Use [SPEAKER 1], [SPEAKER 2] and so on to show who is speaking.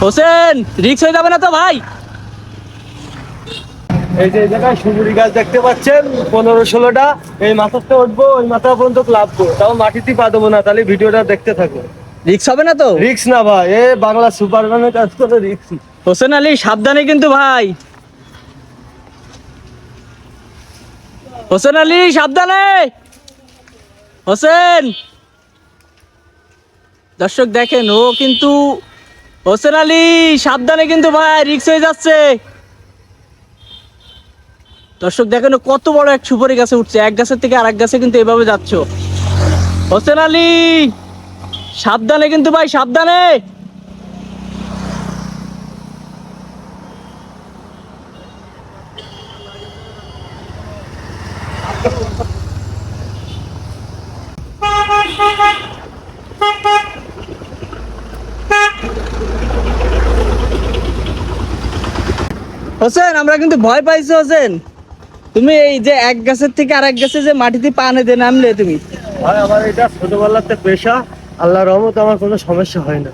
[SPEAKER 1] হোসেন, রিক্স হয়ে যাবে না তো ভাই?
[SPEAKER 2] এই যে জায়গায় সুপুরি গাছ দেখতে পাচ্ছেন 15-16টা, এই মাথাতে উঠবো, ওই মাথা পর্যন্ত লাভবো, তাও মাটিতে পা দেবো না। তাহলে ভিডিওটা দেখতে থাকো।
[SPEAKER 1] রিক্স হবে না তো?
[SPEAKER 2] রিক্স না ভাই, এ বাংলা সুপারম্যানের কাজ করে রিক্স।
[SPEAKER 1] হোসেন আলী সাবধানে কিন্তু ভাই। হোসেন আলী সাবধানে। হোসেন, দর্শক দেখেন ও কিন্তু, হোসেন আলী সাবধানে কিন্তু ভাই, রিক্স হয়ে যাচ্ছে। দর্শক দেখেন ও কত বড় এক সুপারি গাছে উঠছে, এক গাছের থেকে আরেক গাছে কিন্তু এভাবে যাচ্ছ। হোসেন আলী সাবধানে কিন্তু ভাই, সাবধানে। হোসেন, আমরা কিন্তু ভয় পাইছি হোসেন। তুমি এই যে এক গাছের থেকে আরেক গাছে যে মাটিতে পা নিতে নামলে তুমি।
[SPEAKER 2] ভাই আমার এটা ছোটবেলাতে পেশা, আল্লাহর রহমতে আমার কোনো সমস্যা হয় না।